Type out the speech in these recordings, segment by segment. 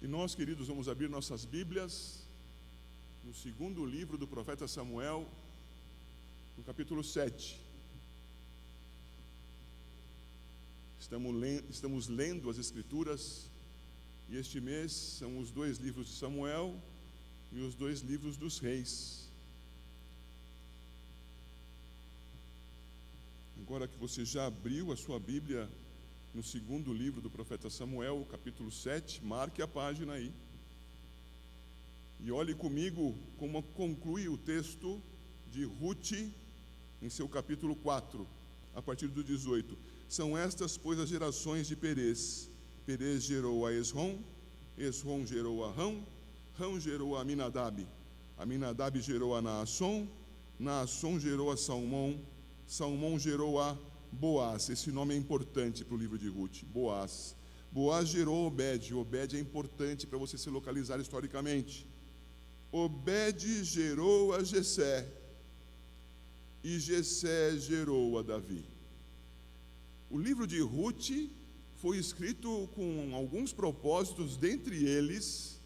E nós, queridos, vamos abrir nossas Bíblias no segundo livro do profeta Samuel, no capítulo 7. Estamos lendo as Escrituras, e este mês são os 2 livros de Samuel e os 2 livros dos Reis. Agora que você já abriu a sua Bíblia no segundo livro do profeta Samuel, capítulo 7, marque a página aí. E olhe comigo como conclui o texto de Ruth em seu capítulo 4, a partir do 18. São estas, pois, as gerações de Perez. Perez gerou a Esrom, Esrom gerou a Rão, Rão gerou a Aminadab, Aminadab gerou a Naasson, Naasson gerou a Salmão, Salmão gerou a Boaz. Esse nome é importante para o livro de Ruth, Boaz. Boaz gerou Obed. Obed é importante para você se localizar historicamente. Obed gerou a Jessé, e Jessé gerou a Davi. O livro de Ruth foi escrito com alguns propósitos, dentre eles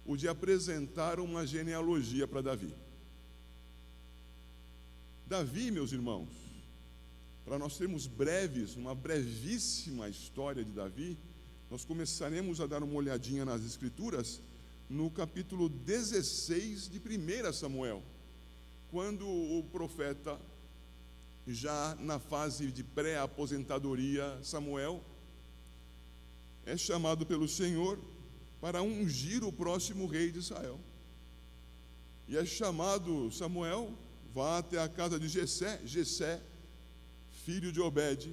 o de apresentar uma genealogia para Davi. Davi, meus irmãos, para nós termos uma brevíssima história de Davi, nós começaremos a dar uma olhadinha nas Escrituras no capítulo 16 de 1 Samuel, quando o profeta, já na fase de pré-aposentadoria, Samuel, é chamado pelo Senhor para ungir o próximo rei de Israel. E é chamado Samuel, vá até a casa de Jessé, filho de Obed,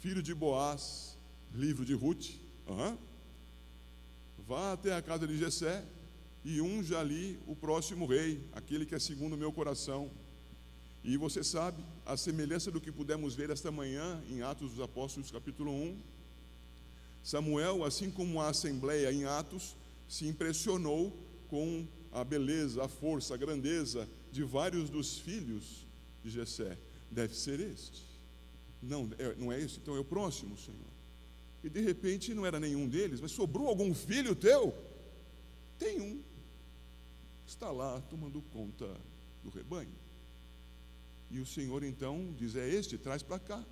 filho de Boaz, livro de Ruth. Vá até a casa de Jessé e unja ali o próximo rei, aquele que é segundo o meu coração. E você sabe, a semelhança do que pudemos ver esta manhã em Atos dos Apóstolos, capítulo 1, Samuel, assim como a assembleia em Atos, se impressionou com a beleza, a força, a grandeza de vários dos filhos de Jessé. Deve ser este. Não é esse, então é o próximo, Senhor. E de repente não era nenhum deles, mas sobrou algum filho teu? Tem um, está lá tomando conta do rebanho. E o Senhor então diz: é este, traz para cá.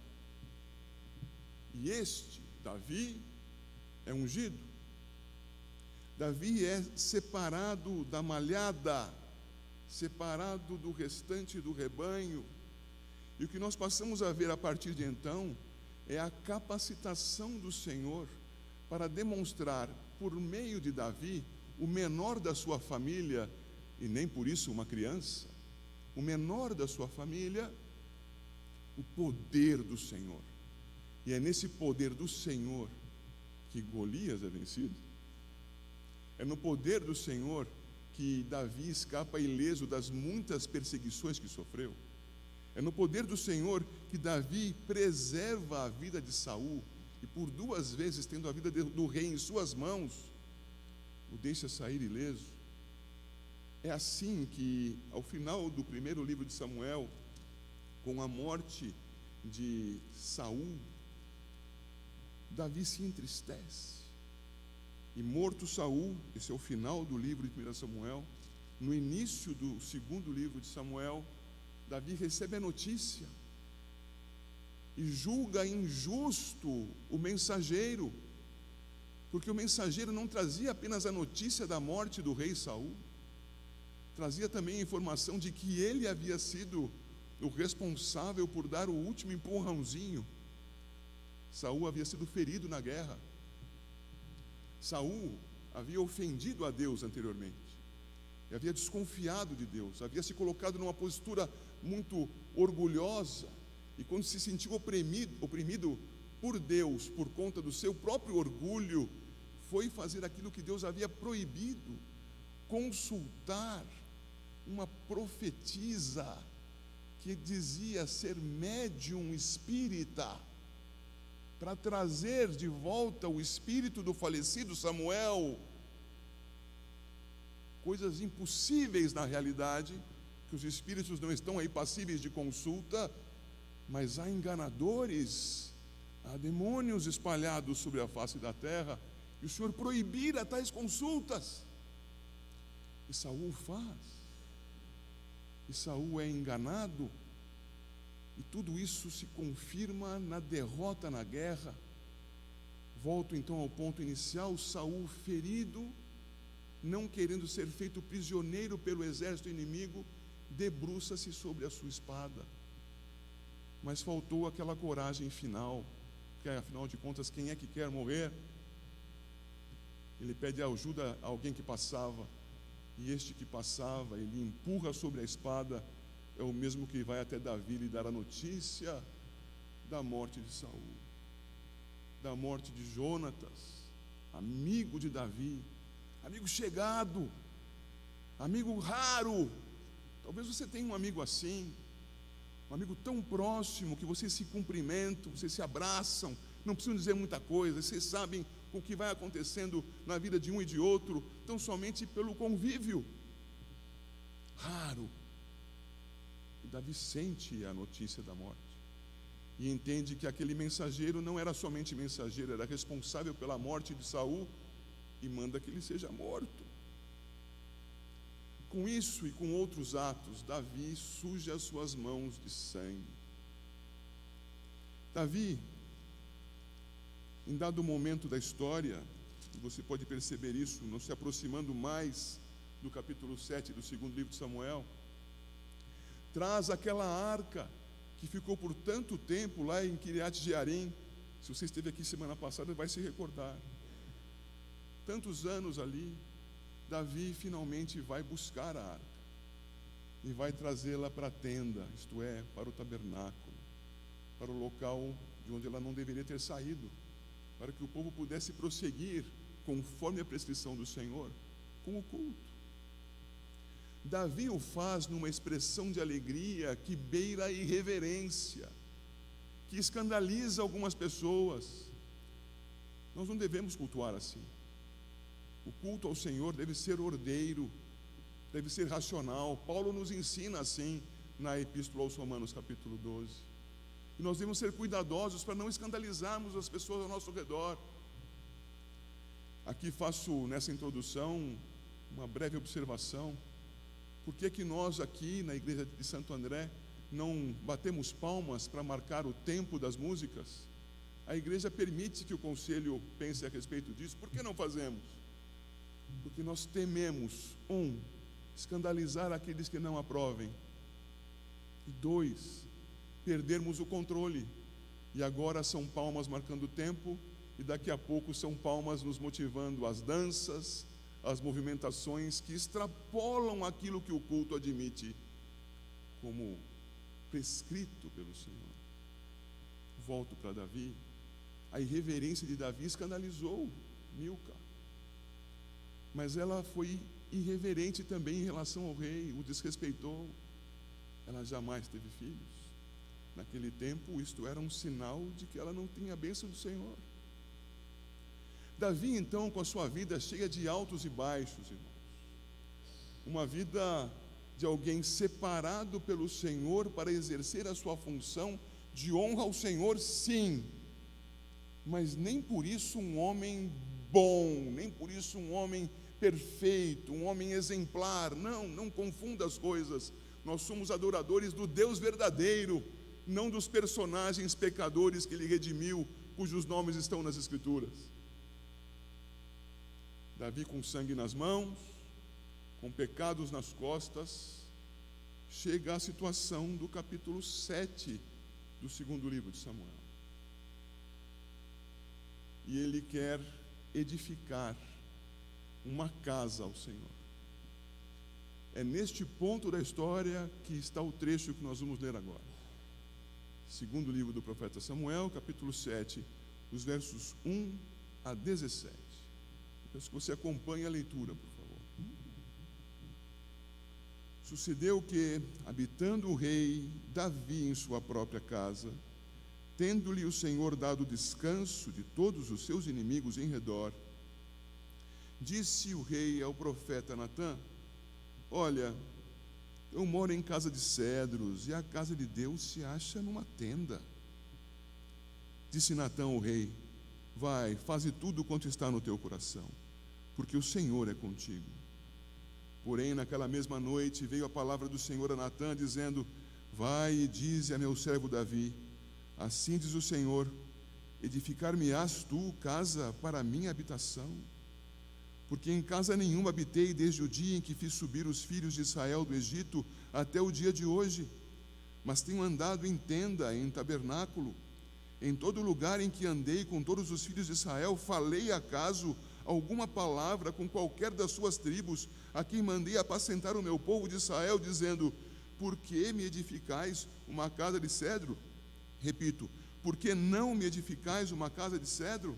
E este, Davi, é ungido. Davi é separado da malhada, separado do restante do rebanho. E o que nós passamos a ver a partir de então é a capacitação do Senhor para demonstrar, por meio de Davi, o menor da sua família, e nem por isso uma criança, o menor da sua família, o poder do Senhor. E é nesse poder do Senhor que Golias é vencido. É no poder do Senhor que Davi escapa ileso das muitas perseguições que sofreu. É no poder do Senhor que Davi preserva a vida de Saul, e por 2 vezes, tendo a vida do rei em suas mãos, o deixa sair ileso. É assim que, ao final do primeiro livro de Samuel, com a morte de Saul, Davi se entristece. E morto Saul, esse é o final do livro de 1 Samuel, no início do segundo livro de Samuel, Davi recebe a notícia e julga injusto o mensageiro, porque o mensageiro não trazia apenas a notícia da morte do rei Saul, trazia também a informação de que ele havia sido o responsável por dar o último empurrãozinho. Saul havia sido ferido na guerra. Saul havia ofendido a Deus anteriormente, havia desconfiado de Deus, havia se colocado numa postura muito orgulhosa, e quando se sentiu oprimido por Deus, por conta do seu próprio orgulho, foi fazer aquilo que Deus havia proibido: consultar uma profetisa que dizia ser médium espírita, para trazer de volta o espírito do falecido Samuel. Coisas impossíveis na realidade, que os espíritos não estão aí passíveis de consulta, mas há enganadores, há demônios espalhados sobre a face da terra, que o Senhor proibira tais consultas. E Saul faz. E Saul é enganado. E tudo isso se confirma na derrota na guerra. Volto então ao ponto inicial: Saul ferido, não querendo ser feito prisioneiro pelo exército inimigo, debruça-se sobre a sua espada. Mas faltou aquela coragem final, porque afinal de contas, quem é que quer morrer? Ele pede ajuda a alguém que passava, e este que passava, ele empurra sobre a espada, é o mesmo que vai até Davi lhe dar a notícia da morte de Saul, da morte de Jonatas, amigo de Davi, amigo chegado, amigo raro. Talvez você tenha um amigo assim, um amigo tão próximo que vocês se cumprimentam, vocês se abraçam, não precisam dizer muita coisa, vocês sabem o que vai acontecendo na vida de um e de outro, tão somente pelo convívio. Raro. E Davi sente a notícia da morte e entende que aquele mensageiro não era somente mensageiro, era responsável pela morte de Saul, e manda que ele seja morto. Com isso e com outros atos, Davi suja as suas mãos de sangue. Davi, em dado momento da história, e você pode perceber isso, não se aproximando mais do capítulo 7 do segundo livro de Samuel, traz aquela arca que ficou por tanto tempo lá em Kiriat Jearim. Se você esteve aqui semana passada, vai se recordar. Tantos anos ali, Davi finalmente vai buscar a arca e vai trazê-la para a tenda, isto é, para o tabernáculo, para o local de onde ela não deveria ter saído, para que o povo pudesse prosseguir, conforme a prescrição do Senhor, com o culto. Davi o faz numa expressão de alegria que beira a irreverência, que escandaliza algumas pessoas. Nós não devemos cultuar assim. O culto ao Senhor deve ser ordeiro, deve ser racional. Paulo nos ensina assim na Epístola aos Romanos, capítulo 12. E nós devemos ser cuidadosos para não escandalizarmos as pessoas ao nosso redor. Aqui faço nessa introdução uma breve observação. Por que que nós aqui na igreja de Santo André não batemos palmas para marcar o tempo das músicas? A igreja permite que o conselho pense a respeito disso. Por que não fazemos? Porque nós tememos, escandalizar aqueles que não aprovem, e 2, perdermos o controle. E agora são palmas marcando o tempo, e daqui a pouco são palmas nos motivando às danças, às movimentações que extrapolam aquilo que o culto admite como prescrito pelo Senhor. Volto para Davi. A irreverência de Davi escandalizou Milca, mas ela foi irreverente também em relação ao rei, o desrespeitou. Ela jamais teve filhos. Naquele tempo, isto era um sinal de que ela não tinha a bênção do Senhor. Davi, então, com a sua vida cheia de altos e baixos, irmãos, uma vida de alguém separado pelo Senhor para exercer a sua função de honra ao Senhor, sim, mas nem por isso um homem bom, nem por isso um homem perfeito, um homem exemplar. Não confunda as coisas. Nós somos adoradores do Deus verdadeiro, não dos personagens pecadores que Ele redimiu, cujos nomes estão nas Escrituras. Davi, com sangue nas mãos, com pecados nas costas, chega à situação do capítulo 7 do segundo livro de Samuel. E ele quer edificar uma casa ao Senhor. É neste ponto da história que está o trecho que nós vamos ler agora. Segundo livro do profeta Samuel, capítulo 7, os versos 1 a 17. Peço que você acompanhe a leitura, por favor. Sucedeu que, habitando o rei Davi em sua própria casa, tendo-lhe o Senhor dado descanso de todos os seus inimigos em redor, disse o rei ao profeta Natã: olha, eu moro em casa de cedros, e a casa de Deus se acha numa tenda. Disse Natã ao rei: Vai, faze tudo quanto está no teu coração, porque o Senhor é contigo. Porém, naquela mesma noite, veio a palavra do Senhor a Natã, dizendo: vai e dize a meu servo Davi: assim diz o Senhor, edificar-me-ás tu casa para a minha habitação? Porque em casa nenhuma habitei desde o dia em que fiz subir os filhos de Israel do Egito até o dia de hoje, mas tenho andado em tenda, em tabernáculo. Em todo lugar em que andei com todos os filhos de Israel, falei acaso alguma palavra com qualquer das suas tribos, a quem mandei apacentar o meu povo de Israel, dizendo: por que me edificais uma casa de cedro? Repito, por que não me edificais uma casa de cedro?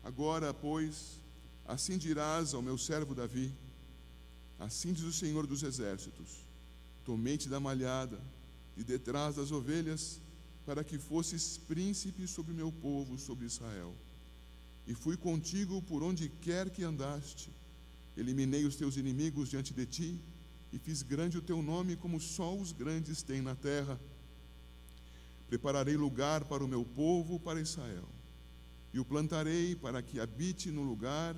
Agora, pois, assim dirás ao meu servo Davi: assim diz o Senhor dos Exércitos, tomei-te da malhada, de detrás das ovelhas, para que fosses príncipe sobre o meu povo, sobre Israel. E fui contigo por onde quer que andaste. Eliminei os teus inimigos diante de ti, e fiz grande o teu nome, como só os grandes têm na terra. Prepararei lugar para o meu povo, para Israel, e o plantarei para que habite no lugar,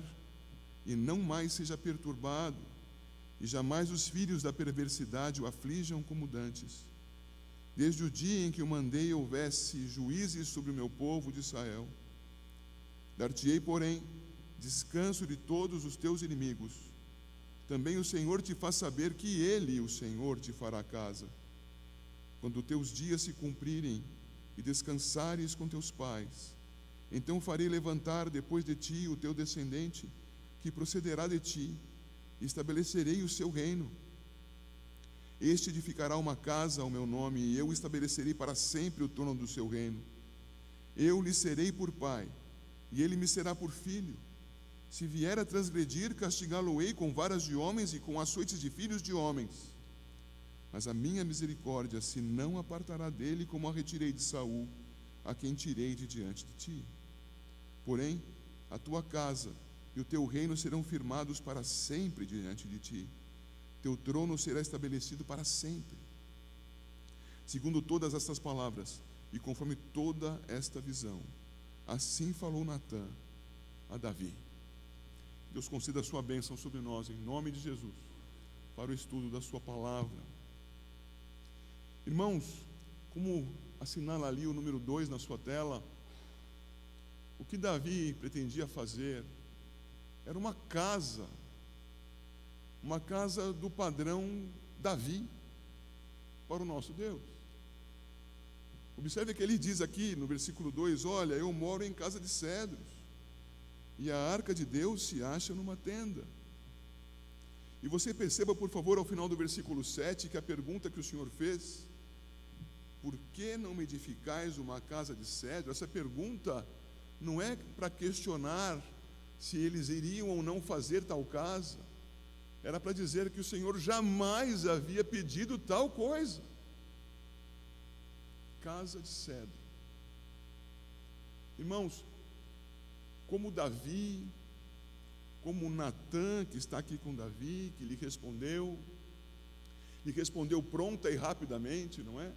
e não mais seja perturbado, e jamais os filhos da perversidade o aflijam como dantes. Desde o dia em que o mandei houvesse juízes sobre o meu povo de Israel. Dar-te-ei, porém, descanso de todos os teus inimigos. Também o Senhor te faz saber que Ele, o Senhor, te fará casa. Quando teus dias se cumprirem e descansares com teus pais, então farei levantar depois de ti o teu descendente, que procederá de ti, e estabelecerei o seu reino. Este edificará uma casa ao meu nome, e eu estabelecerei para sempre o trono do seu reino. Eu lhe serei por pai, e ele me será por filho. Se vier a transgredir, castigá-lo-ei com varas de homens e com açoites de filhos de homens. Mas a minha misericórdia se não apartará dele, como a retirei de Saul, a quem tirei de diante de ti. Porém, a tua casa e o teu reino serão firmados para sempre diante de ti. Teu trono será estabelecido para sempre. Segundo todas estas palavras, e conforme toda esta visão, assim falou Natã a Davi. Deus conceda a sua bênção sobre nós, em nome de Jesus, para o estudo da sua palavra. Irmãos, como assinala ali o número 2 na sua tela, o que Davi pretendia fazer era uma casa do padrão Davi para o nosso Deus. Observe que ele diz aqui no versículo 2: olha, eu moro em casa de cedros, e a arca de Deus se acha numa tenda. E você perceba, por favor, ao final do versículo 7, que a pergunta que o Senhor fez: por que não me edificais uma casa de cedro? Essa pergunta não é para questionar se eles iriam ou não fazer tal casa. Era para dizer que o Senhor jamais havia pedido tal coisa. Casa de cedro. Irmãos, como Davi, como Natã, que está aqui com Davi, que lhe respondeu pronta e rapidamente, não é?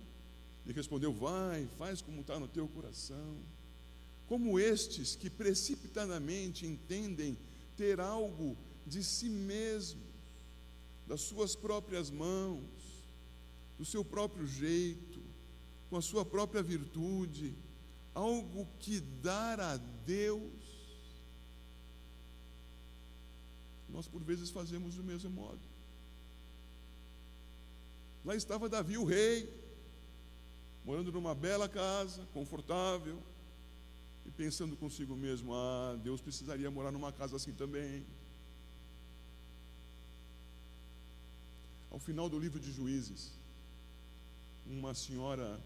Lhe respondeu: vai, faz como está no teu coração. Como estes que precipitadamente entendem ter algo de si mesmo, das suas próprias mãos, do seu próprio jeito, com a sua própria virtude, algo que dar a Deus, nós por vezes fazemos do mesmo modo. Lá estava Davi, o rei, morando numa bela casa, confortável, e pensando consigo mesmo: ah, Deus precisaria morar numa casa assim também. Ao final do livro de Juízes, uma senhora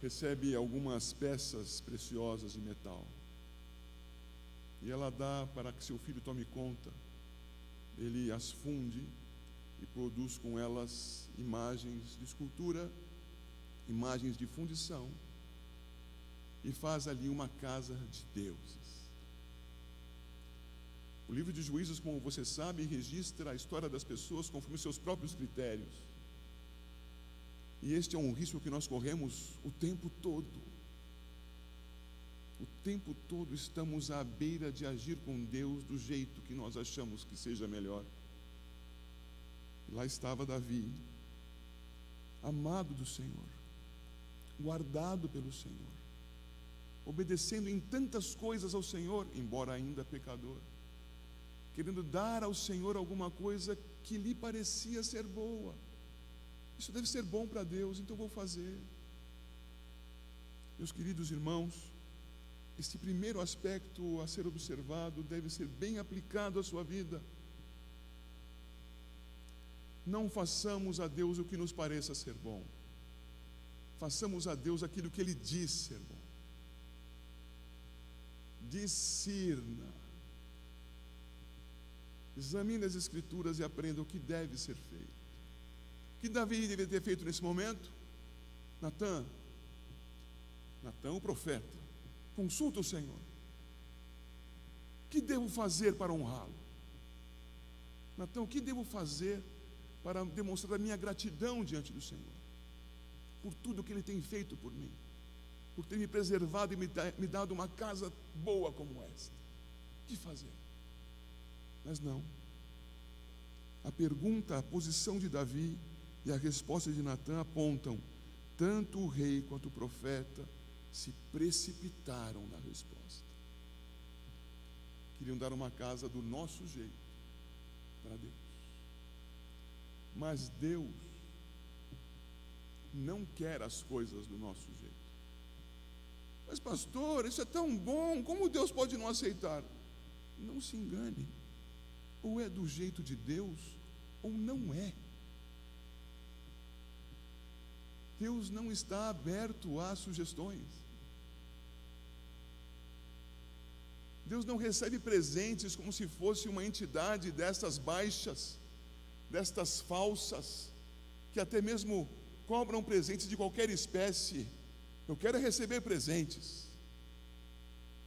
recebe algumas peças preciosas de metal, e ela dá para que seu filho tome conta. Ele as funde e produz com elas imagens de escultura, imagens de fundição, e faz ali uma casa de deuses. O livro de Juízes, como você sabe, registra a história das pessoas conforme seus próprios critérios. E este é um risco que nós corremos o tempo todo. O tempo todo estamos à beira de agir com Deus do jeito que nós achamos que seja melhor. Lá estava Davi, amado do Senhor, guardado pelo Senhor, obedecendo em tantas coisas ao Senhor, embora ainda pecador, querendo dar ao Senhor alguma coisa que lhe parecia ser boa. Isso deve ser bom para Deus, então vou fazer. Meus queridos irmãos, este primeiro aspecto a ser observado deve ser bem aplicado à sua vida. Não façamos a Deus o que nos pareça ser bom. Façamos a Deus aquilo que Ele diz ser bom. Discirna. Examine as Escrituras e aprenda o que deve ser feito. O que Davi deveria ter feito nesse momento? Natã, o profeta, consulta o Senhor. O que devo fazer para honrá-lo? Natã, o que devo fazer para demonstrar a minha gratidão diante do Senhor? Por tudo que Ele tem feito por mim, por ter me preservado e me dado uma casa boa como esta. O que fazer? Mas não. A pergunta, a posição de Davi e a resposta de Natã apontam. Tanto o rei quanto o profeta se precipitaram na resposta. Queriam dar uma casa do nosso jeito para Deus. Mas Deus não quer as coisas do nosso jeito. Mas pastor, isso é tão bom, como Deus pode não aceitar? Não se engane. Ou é do jeito de Deus, ou não é. Deus não está aberto a sugestões. Deus não recebe presentes como se fosse uma entidade destas baixas, destas falsas, que até mesmo cobram presentes de qualquer espécie. Eu quero receber presentes.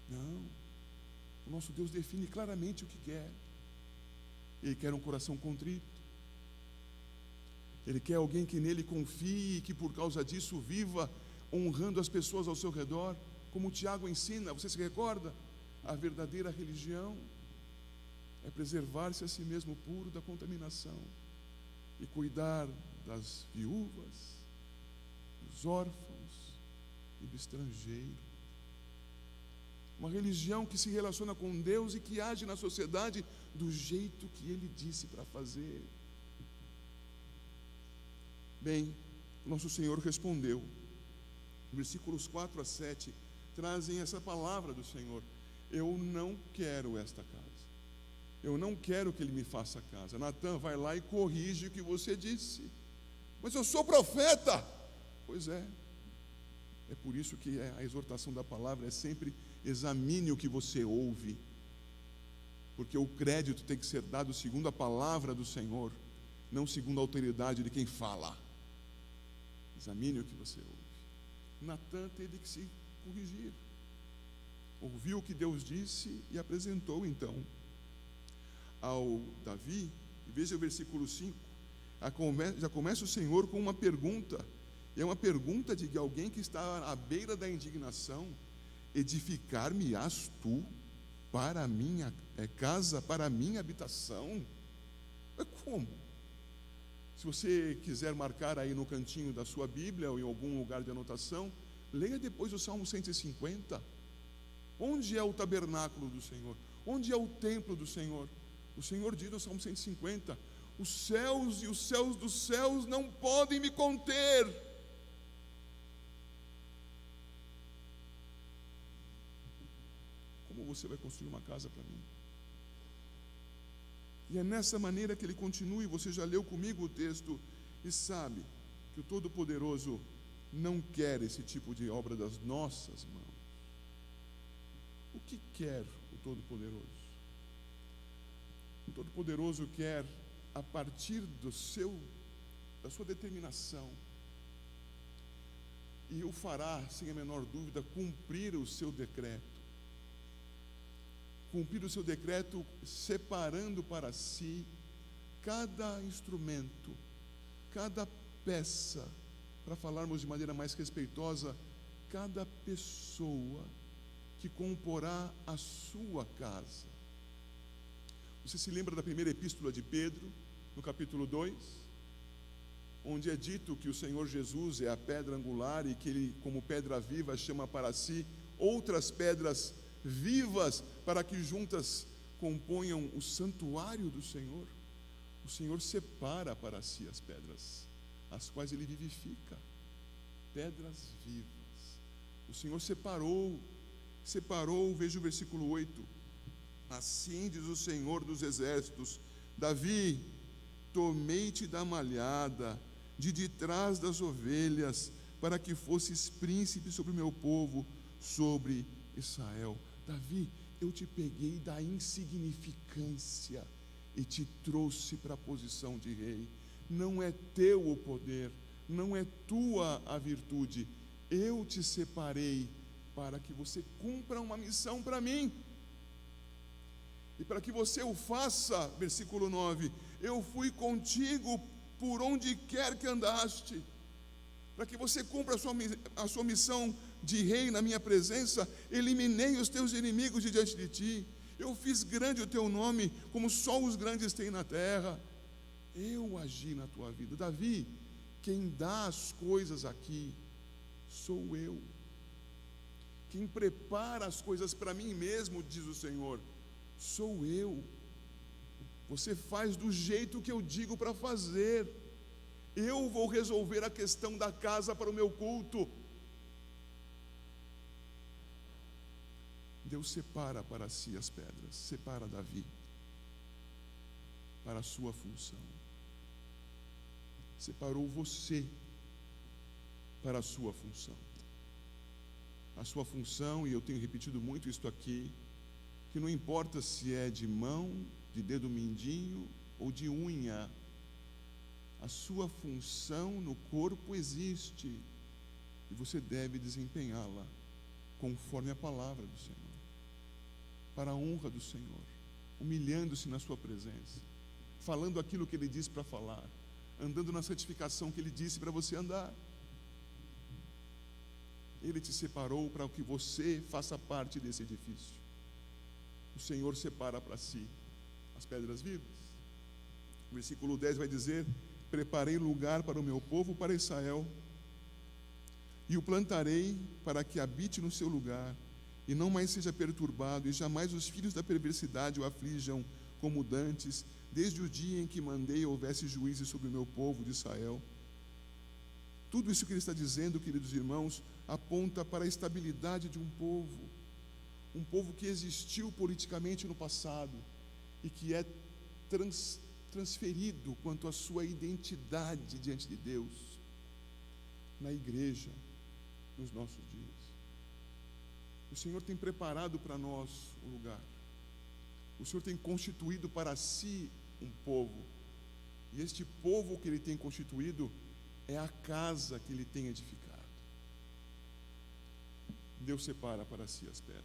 Não. O nosso Deus define claramente o que quer. Ele quer um coração contrito. Ele quer alguém que nele confie e que por causa disso viva honrando as pessoas ao seu redor, como Tiago ensina. Você se recorda? A verdadeira religião é preservar-se a si mesmo puro da contaminação e cuidar das viúvas, dos órfãos e do estrangeiro. Uma religião que se relaciona com Deus e que age na sociedade do jeito que Ele disse para fazer. Bem, nosso Senhor respondeu. Versículos 4 a 7 trazem essa palavra do Senhor. Eu não quero esta casa. Eu não quero que Ele me faça casa. Natã, vai lá e corrige o que você disse. Mas eu sou profeta. Pois é. É por isso que a exortação da palavra é sempre: examine o que você ouve, porque o crédito tem que ser dado segundo a palavra do Senhor, não segundo a autoridade de quem fala. Examine o que você ouve. Natã teve que se corrigir. Ouviu o que Deus disse e apresentou então ao Davi. E veja o versículo 5. Já começa o Senhor com uma pergunta. E é uma pergunta de alguém que está à beira da indignação. Edificar-me-ás tu para a minha casa, para a minha habitação? Como? Se você quiser marcar aí no cantinho da sua Bíblia ou em algum lugar de anotação, leia depois o Salmo 150. Onde é o tabernáculo do Senhor? Onde é o templo do Senhor? O Senhor diz no Salmo 150: os céus e os céus dos céus não podem me conter. Como você vai construir uma casa para mim? E é nessa maneira que ele continua, e você já leu comigo o texto, e sabe que o Todo-Poderoso não quer esse tipo de obra das nossas mãos. O que quer o Todo-Poderoso? O Todo-Poderoso quer, a partir da sua determinação, e o fará, sem a menor dúvida, cumprir o seu decreto. Cumprir o seu decreto, separando para si cada instrumento, cada peça, para falarmos de maneira mais respeitosa, cada pessoa que comporá a sua casa. Você se lembra da primeira epístola de Pedro, no capítulo 2? Onde é dito que o Senhor Jesus é a pedra angular e que Ele, como pedra viva, chama para si outras pedras vivas para que juntas componham o santuário do Senhor. O Senhor separa para si as pedras, as quais Ele vivifica, pedras vivas. O Senhor separou, veja o versículo 8: assim diz o Senhor dos exércitos: Davi, tomei-te da malhada, de trás das ovelhas, para que fosses príncipe sobre o meu povo, sobre Israel. Davi, eu te peguei da insignificância e te trouxe para a posição de rei. Não é teu o poder, não é tua a virtude. Eu te separei para que você cumpra uma missão para mim. E para que você o faça, versículo 9, eu fui contigo por onde quer que andaste. Para que você cumpra a sua missão de rei na minha presença, eliminei os teus inimigos de diante de ti. Eu fiz grande o teu nome, como só os grandes têm na terra. Eu agi na tua vida. Davi, quem dá as coisas aqui sou eu. Quem prepara as coisas para mim mesmo, diz o Senhor, sou eu. Você faz do jeito que eu digo para fazer. Eu vou resolver a questão da casa para o meu culto. Deus separa para si as pedras, separa Davi para a sua função. Separou você para a sua função. A sua função, e eu tenho repetido muito isto aqui, que não importa se é de mão, de dedo mindinho ou de unha, a sua função no corpo existe e você deve desempenhá-la conforme a palavra do Senhor, para a honra do Senhor, humilhando-se na sua presença, falando aquilo que Ele disse para falar, andando na santificação que Ele disse para você andar. Ele te separou para que você faça parte desse edifício. O Senhor separa para si as pedras vivas. O versículo 10 vai dizer: preparei lugar para o meu povo, para Israel, e o plantarei para que habite no seu lugar, e não mais seja perturbado, e jamais os filhos da perversidade o aflijam como dantes, desde o dia em que mandei houvesse juízes sobre o meu povo de Israel. Tudo isso que ele está dizendo, queridos irmãos, aponta para a estabilidade de um povo que existiu politicamente no passado e que é transferido quanto à sua identidade diante de Deus na igreja, nos nossos dias. O Senhor tem preparado para nós um lugar. O Senhor tem constituído para si um povo. E este povo que Ele tem constituído é a casa que Ele tem edificado. Deus separa para si as pedras.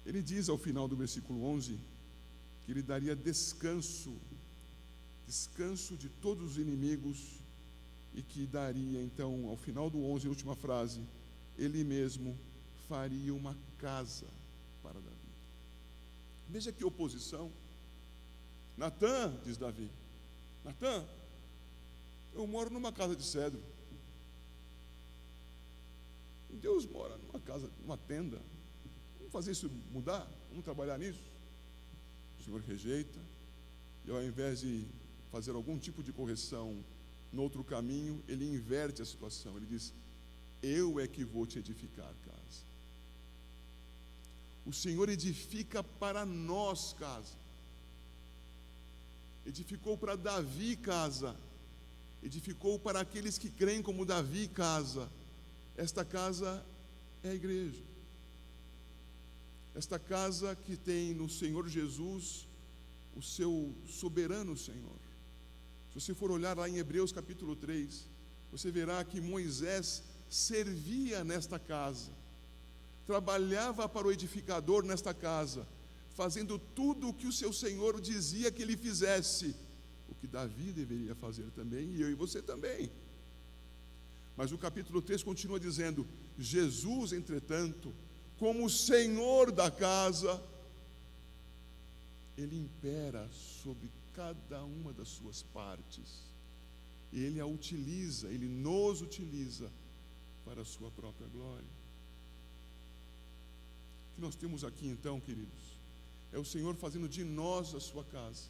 Ele diz ao final do versículo 11 que Ele daria descanso de todos os inimigos, e que daria então, ao final do 11, a última frase, Ele mesmo faria uma casa para Davi. Veja que oposição. Natã, diz Davi, Natã, eu moro numa casa de cedro. Deus mora numa casa, numa tenda. Vamos fazer isso mudar? Vamos trabalhar nisso? O Senhor rejeita, e ao invés de fazer algum tipo de correção no outro caminho, Ele inverte a situação. Ele diz: eu é que vou te edificar casa. O Senhor edifica para nós casa. Edificou para Davi casa. Edificou para aqueles que creem como Davi casa. Esta casa é a igreja. Esta casa que tem no Senhor Jesus o seu soberano Senhor. Se você for olhar lá em Hebreus capítulo 3, você verá que Moisés servia nesta casa, trabalhava para o edificador nesta casa, fazendo tudo o que o seu Senhor dizia que ele fizesse, o que Davi deveria fazer também, e eu e você também. Mas o capítulo 3 continua dizendo: Jesus, entretanto, como Senhor da casa, Ele impera sobre cada uma das suas partes. E Ele a utiliza, Ele nos utiliza para a sua própria glória. O que nós temos aqui então, queridos, é o Senhor fazendo de nós a sua casa.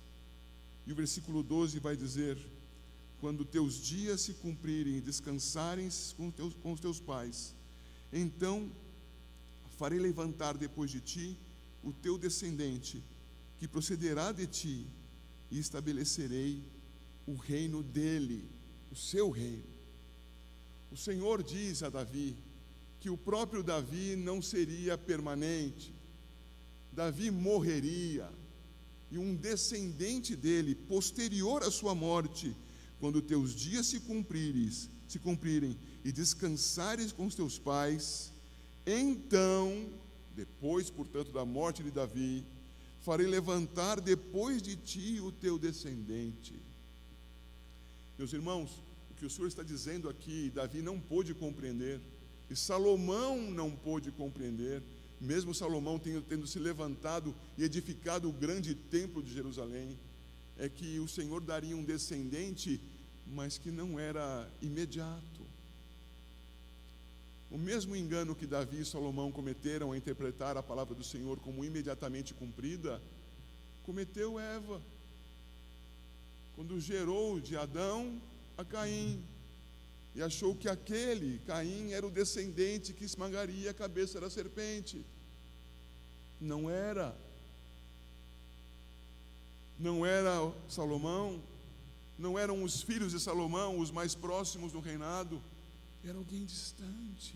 E o versículo 12 vai dizer: quando teus dias se cumprirem e descansarem com os teus pais, então farei levantar depois de ti o teu descendente, que procederá de ti, e estabelecerei o reino dele, o seu reino. O Senhor diz a Davi que o próprio Davi não seria permanente. Davi morreria, e um descendente dele, posterior à sua morte, quando teus dias se cumprirem e descansares com os teus pais, então, depois, portanto, da morte de Davi, farei levantar depois de ti o teu descendente. Meus irmãos, o que o Senhor está dizendo aqui, Davi não pôde compreender, e Salomão não pôde compreender, mesmo Salomão tendo se levantado e edificado o grande templo de Jerusalém, é que o Senhor daria um descendente, mas que não era imediato. O mesmo engano que Davi e Salomão cometeram ao interpretar a palavra do Senhor como imediatamente cumprida, cometeu Eva, quando gerou de Adão a Caim, e achou que aquele, Caim, era o descendente que esmagaria a cabeça da serpente. Não era. Não era Salomão, não eram os filhos de Salomão os mais próximos do reinado, era alguém distante,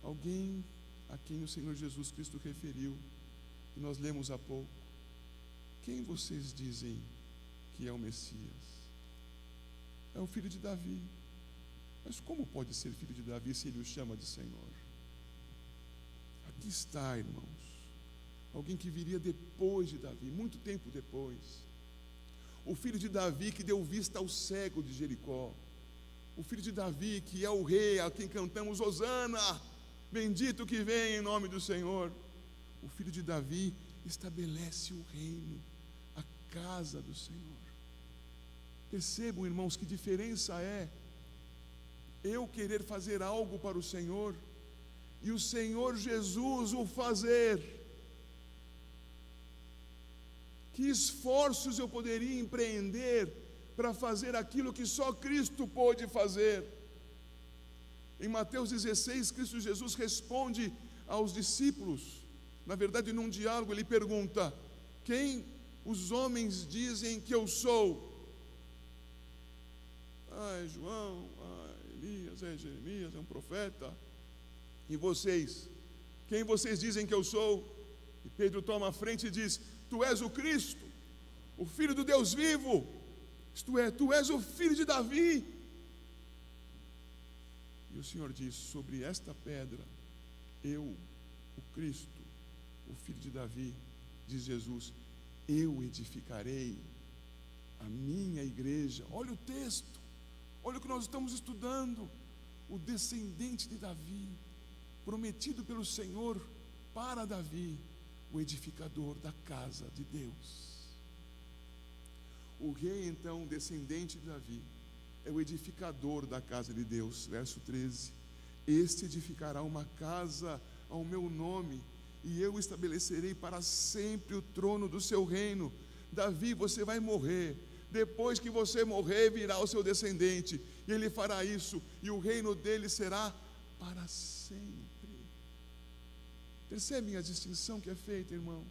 alguém a quem o Senhor Jesus Cristo referiu, que nós lemos há pouco. Quem vocês dizem que é o Messias? É o filho de Davi. Mas como pode ser filho de Davi se ele o chama de Senhor? Aqui está, irmãos, alguém que viria depois de Davi, muito tempo depois. O filho de Davi que deu vista ao cego de Jericó. O filho de Davi que é o rei a quem cantamos Hosana, bendito que vem em nome do Senhor. O filho de Davi estabelece o reino, a casa do Senhor. Percebam, irmãos, que diferença é eu querer fazer algo para o Senhor e o Senhor Jesus o fazer. Que esforços eu poderia empreender para fazer aquilo que só Cristo pôde fazer? Em Mateus 16, Cristo Jesus responde aos discípulos, na verdade num diálogo ele pergunta: quem os homens dizem que eu sou? É João, Elias, é Jeremias, é um profeta. E vocês? Quem vocês dizem que eu sou? E Pedro toma a frente e diz: tu és o Cristo, o Filho do Deus vivo, isto é, tu és o filho de Davi. E o Senhor diz: sobre esta pedra, eu, o Cristo, o Filho de Davi, diz Jesus, eu edificarei a minha igreja. Olha o texto, olha o que nós estamos estudando. O descendente de Davi, prometido pelo Senhor para Davi, o edificador da casa de Deus. O rei, então, descendente de Davi, é o edificador da casa de Deus. Verso 13: este edificará uma casa ao meu nome, e eu estabelecerei para sempre o trono do seu reino. Davi, você vai morrer. Depois que você morrer, virá o seu descendente, e ele fará isso, e o reino dele será para sempre. Percebem a distinção que é feita, irmãos?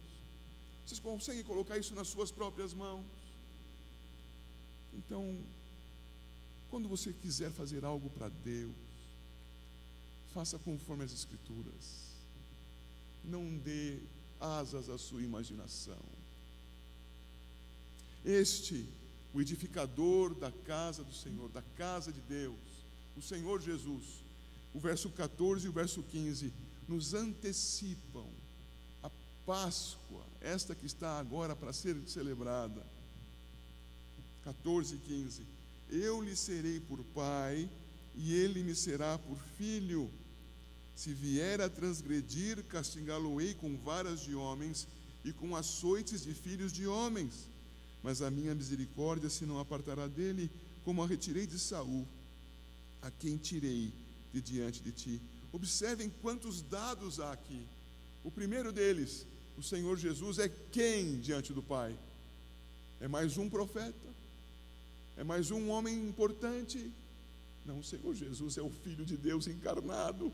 Vocês conseguem colocar isso nas suas próprias mãos? Então, quando você quiser fazer algo para Deus, faça conforme as Escrituras. Não dê asas à sua imaginação. Este, o edificador da casa do Senhor, da casa de Deus, o Senhor Jesus, o verso 14 e o verso 15, nos antecipam a Páscoa, esta que está agora para ser celebrada. 14 e 15: eu lhe serei por pai, e ele me será por filho. Se vier a transgredir, castigá-lo-ei com varas de homens e com açoites de filhos de homens. Mas a minha misericórdia se não apartará dele, como a retirei de Saul, a quem tirei de diante de ti. Observem quantos dados há aqui. O primeiro deles, o Senhor Jesus é quem diante do Pai? É mais um profeta? É mais um homem importante? Não, o Senhor Jesus é o Filho de Deus encarnado.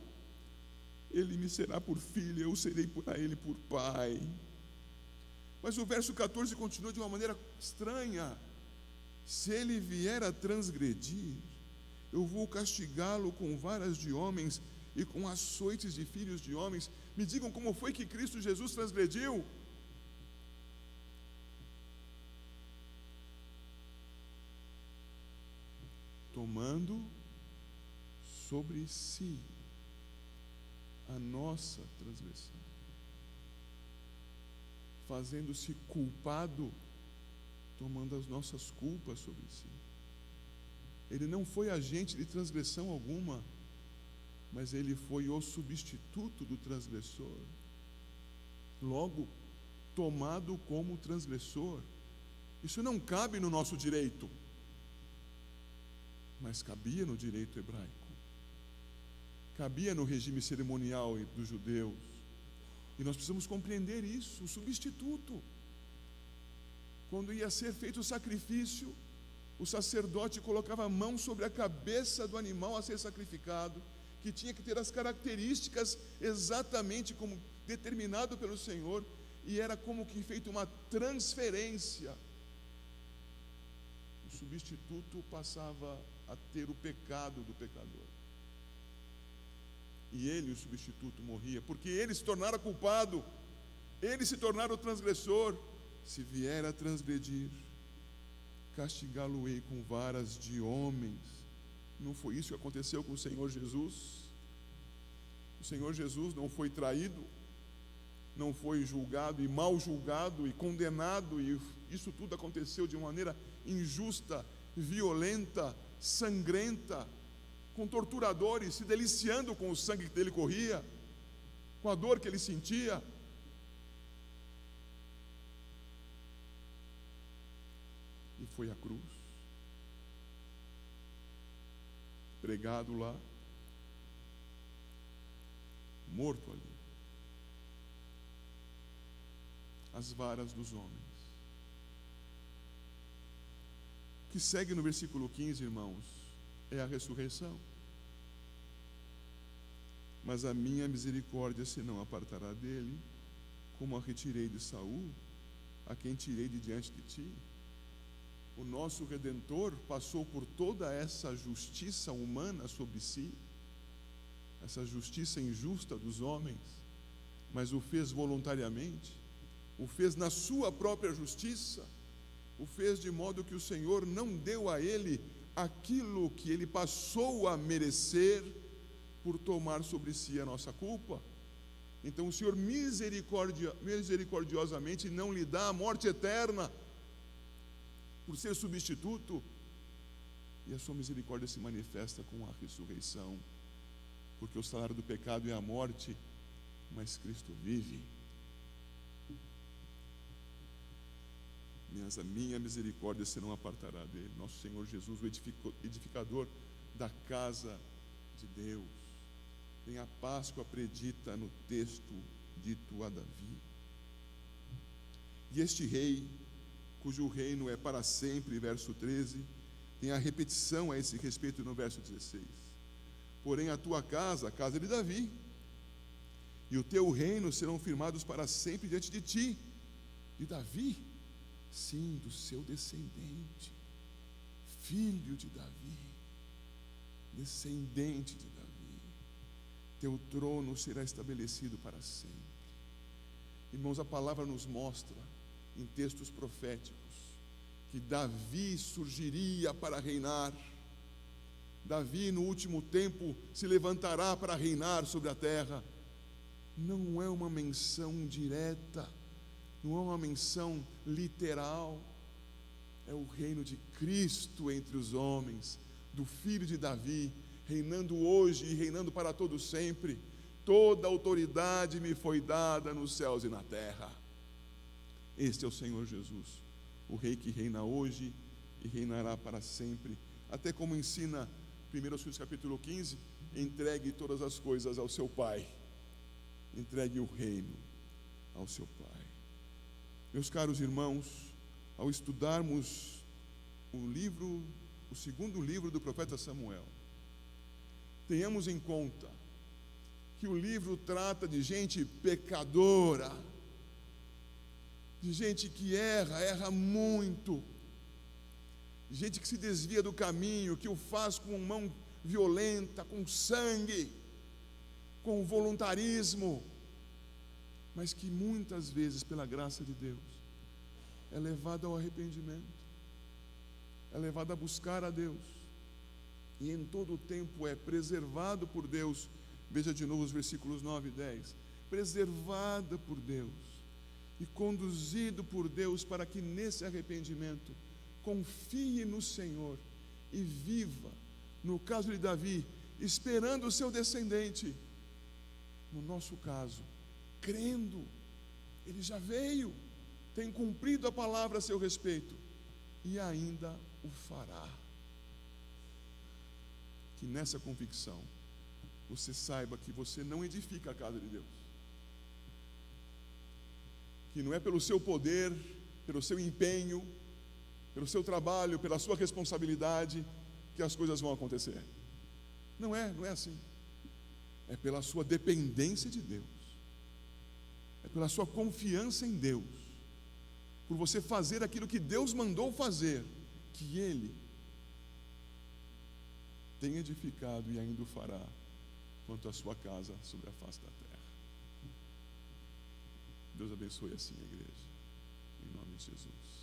Ele me será por filho, eu serei para ele por pai. Mas o verso 14 continua de uma maneira estranha. Se ele vier a transgredir, eu vou castigá-lo com varas de homens e com açoites de filhos de homens. Me digam como foi que Cristo Jesus transgrediu? Tomando sobre si a nossa transgressão, fazendo-se culpado, tomando as nossas culpas sobre si. Ele não foi agente de transgressão alguma, mas ele foi o substituto do transgressor. Logo, tomado como transgressor. Isso não cabe no nosso direito, mas cabia no direito hebraico. Cabia no regime cerimonial dos judeus. E nós precisamos compreender isso, o substituto. Quando ia ser feito o sacrifício, o sacerdote colocava a mão sobre a cabeça do animal a ser sacrificado, que tinha que ter as características exatamente como determinado pelo Senhor, e era como que feita uma transferência. O substituto passava a ter o pecado do pecador. E ele, o substituto, morria, porque ele se tornara culpado, ele se tornara o transgressor. Se vier a transgredir, castigá-lo-ei com varas de homens. Não foi isso que aconteceu com o Senhor Jesus? O Senhor Jesus não foi traído, não foi julgado e mal julgado e condenado, e isso tudo aconteceu de maneira injusta, violenta, sangrenta, com torturadores se deliciando com o sangue que dele corria, com a dor que ele sentia. E foi à cruz, pregado lá, morto ali, às varas dos homens. O que segue no versículo 15, irmãos, é a ressurreição. Mas a minha misericórdia se não apartará dele, como a retirei de Saul, a quem tirei de diante de ti. O nosso Redentor passou por toda essa justiça humana sobre si, essa justiça injusta dos homens, mas o fez voluntariamente, o fez na sua própria justiça, o fez de modo que o Senhor não deu a ele aquilo que ele passou a merecer por tomar sobre si a nossa culpa. Então o Senhor misericordiosamente não lhe dá a morte eterna por ser substituto, e a sua misericórdia se manifesta com a ressurreição, porque o salário do pecado é a morte, mas Cristo vive. Mas a minha misericórdia se não apartará dele. Nosso Senhor Jesus, o edificador da casa de Deus, tem a Páscoa predita no texto dito a Davi. E este rei, cujo reino é para sempre, verso 13, tem a repetição a esse respeito no verso 16. Porém a tua casa, a casa de Davi, e o teu reino serão firmados para sempre diante de ti. De Davi, sim, do seu descendente, filho de Davi, descendente de Davi. Teu trono será estabelecido para sempre. Irmãos, a palavra nos mostra em textos proféticos que Davi surgiria para reinar. Davi no último tempo se levantará para reinar sobre a terra. Não é uma menção direta, não é uma menção literal, é o reino de Cristo entre os homens, do filho de Davi, reinando hoje e reinando para todo sempre. toda autoridade me foi dada nos céus e na terra. Este é o Senhor Jesus, o Rei que reina hoje e reinará para sempre. Até como ensina 1 Coríntios capítulo 15, entregue todas as coisas ao seu Pai. Entregue o reino ao seu Pai. Meus caros irmãos, ao estudarmos o segundo livro do profeta Samuel, tenhamos em conta que o livro trata de gente pecadora, de gente que erra muito, de gente que se desvia do caminho, que o faz com mão violenta, com sangue, com voluntarismo, mas que muitas vezes, pela graça de Deus, é levado ao arrependimento, é levado a buscar a Deus, e em todo o tempo é preservado por Deus. Veja de novo os versículos 9 e 10. Preservada por Deus e conduzido por Deus, para que nesse arrependimento confie no Senhor e viva, no caso de Davi, esperando o seu descendente. No nosso caso, crendo, ele já veio, tem cumprido a palavra a seu respeito e ainda o fará. Que nessa convicção você saiba que você não edifica a casa de Deus, que não é pelo seu poder, pelo seu empenho, pelo seu trabalho, pela sua responsabilidade que as coisas vão acontecer. Não é assim. É pela sua dependência de Deus, é pela sua confiança em Deus, por você fazer aquilo que Deus mandou fazer, que Ele tem edificado e ainda o fará quanto à sua casa sobre a face da terra. Deus abençoe assim a igreja, em nome de Jesus.